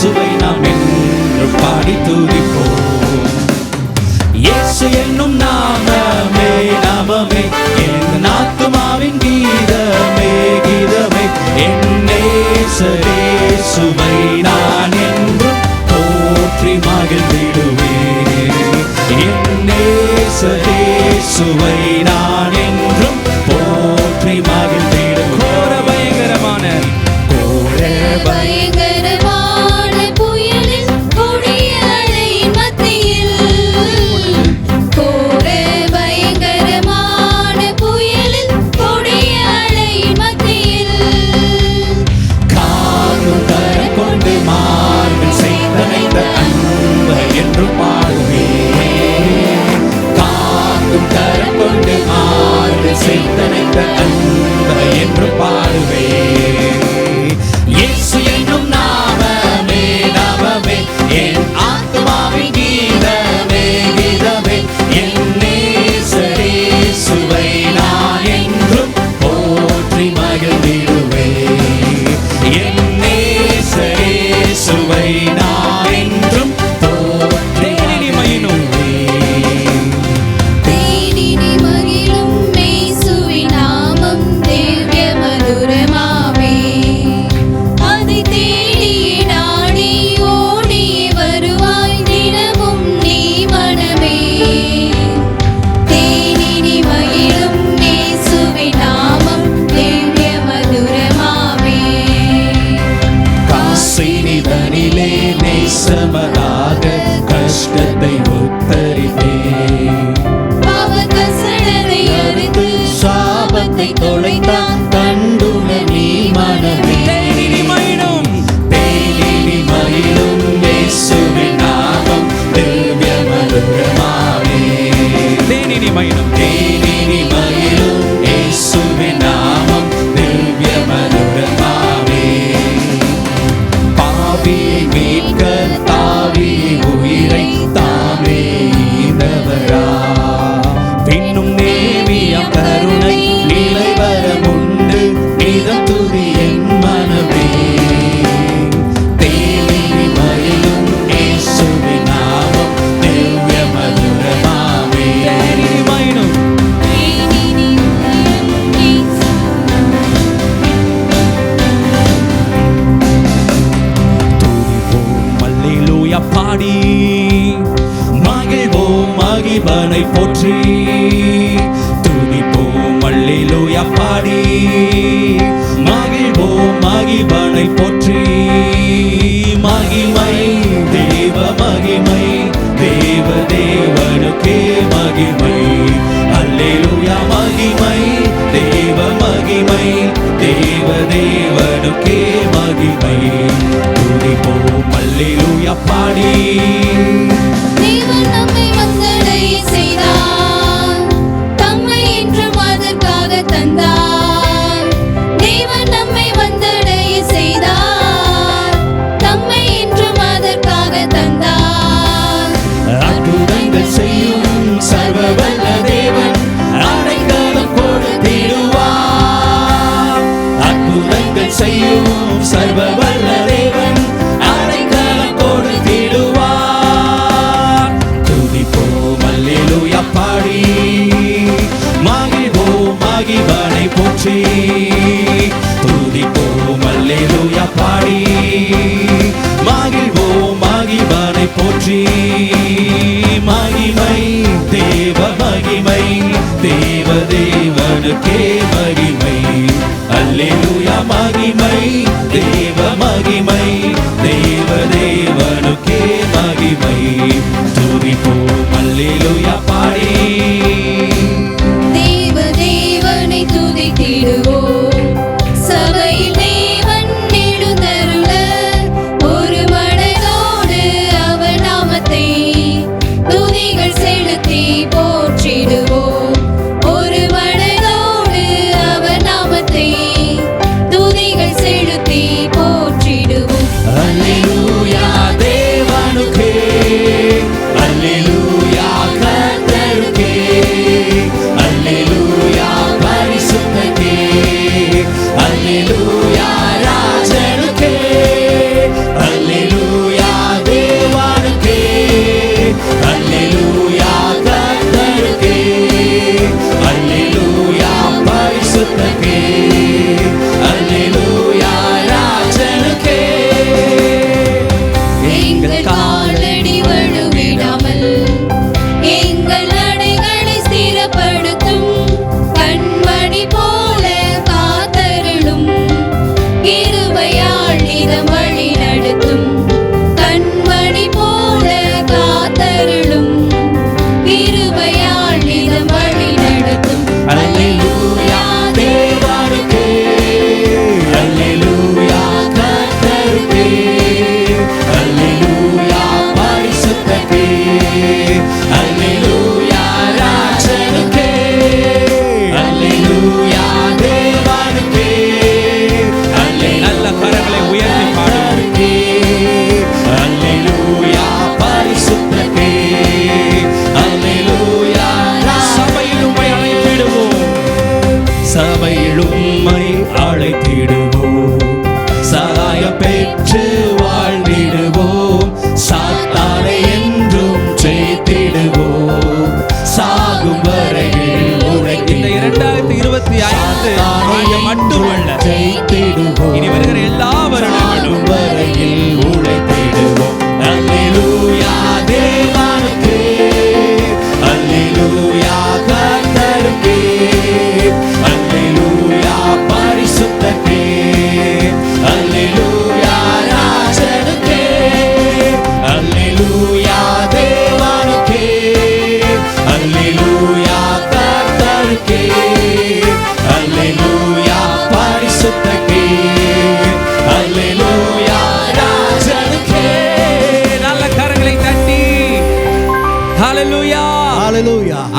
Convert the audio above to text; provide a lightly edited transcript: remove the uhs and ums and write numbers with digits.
இயேசுவை நாம் என்று பாடி துதிப்போம். இயேசு என்னும் நாமமே நாமமே என் ஆத்துமாவின் கீதமே கீதமே. என் இயேசுவை நான் என்றும் போற்றி மகிழ்ந்திடுவேன். என் இயேசுவை நான் என்றும் போற்றி மகிழ்ந்திடுவேன். கோர பயங்கரமான புயலில் கொடிய அலையின் மத்தியில், கோர பயங்கரமான புயலில் கொடிய அலையின் மத்தியில், காக்கும் கரம் கொண்டு மார்பில் செய்தனைத்த அன்பை என்று பாடுவேன். காக்கும் கரம் கொண்டு மார்பில் செய்தனைத்த அன்பை என்று பாடுவேன். இயேசு என்னும் நாமமே நாமமே என் ஆத்துமாவின் கீதமே கீதமே. என் இயேசுவை நான் என்றும் போற்றி மகிழ்ந்திடுவேன். என் இயேசுவை நான் என்றும் போற்றி மகிழ்ந்திடுவேன். தேனினி மகிழும் இயேசுவின் நாமம் திவ்ய மதுரமாமே. அதை தேடியே நாடி ஓடியே வருவாய் தினமும் நீ மனமே. தேனினி மகிழும் இயேசுவின் நாமம் திவ்ய மதுரமாமே. காசினிதனிலே நேசமராக கஷ்டத்தை உத்தரித்தேன். பாவக்கசடரை அறுத்து சாபத்தை தொலைத்தான் கண்டுண நீ மனமே. தேனினி மகிழும் இயேசுவின் நாமம் திவ்ய மதுரமாமே. தேனினி மகிழும் இயேசுவின் நாமம் திவ்ய மதுரமாமே. பாவியை மீட்க தாவி உயிரை தாமே ஈந்தவரா. பின்னும் நேமியம் கருணை நிலை வரமுண்டு நிதம் துதி என் மனமே. தேனினி மகிழும் இயேசுவின் நாமம் திவ்ய மதுரமாமே. தேனினி மகிழும் துதிப்போம் அல்லேலூயா பாடி மகிழ்வோம் மகிபனை போற்றி. துதிப்போம் அல்லேலூயா பாடி மகிழ்வோம் மகிபனை போற்றி. மகிமை தேவ மகிமை தேவ தேவனுக்கே மகிமை. அல்லேலூயா மகிமை தேவ மகிமை தேவ தேவனுக்கே மகிமை. துதிப்போம் அல்லேலூயா பாடி தேவன் நம்மை வந்தடைய செய்தார், தம்மை என்றும் அதற்காக தந்தார். தேவன் நம்மை வந்தடைய செய்தார், தம்மை என்றும் அதற்காக தந்தார். அற்புதங்கள் செய்யும் சர்வவல்ல தேவன் அடைக்கலம் கொடுத்திடுவார். அற்புதங்கள் செய்யும் சர்வவல்ல தேவன் அடைக்கலம் கொடுத்திடுவார். துதிப்போம் அல்லேலூயா பாடி மகிழ்வோம் மகிபனை போற்றி. துதிப்போம் அல்லேலூயா பாடி மகிழ்வோம் மகிபனை போற்றி. மகிமை தேவ மகிமை தேவ தேவனுக்கே மகிமை. அல்லேலூயா மகிமை தேவ மகிமை தேவ தேவனுக்கே மகிமை. துதிப்போம் அல்லேலூயா பாடி தேவ தேவனை துதித்திடுவோம். சபையில் தேவன் எழுந்தருள ஒரு மனதோடு அவர் நாமத்தை துதிகள் செலுத்தி போற்றிடுவோம். ஒரு மனதோடு அவர் நாமத்தை துதிகள் செலுத்தி போற்றிடுவோம். அல்லேலூயா தேவனுக்கே ஹalleluya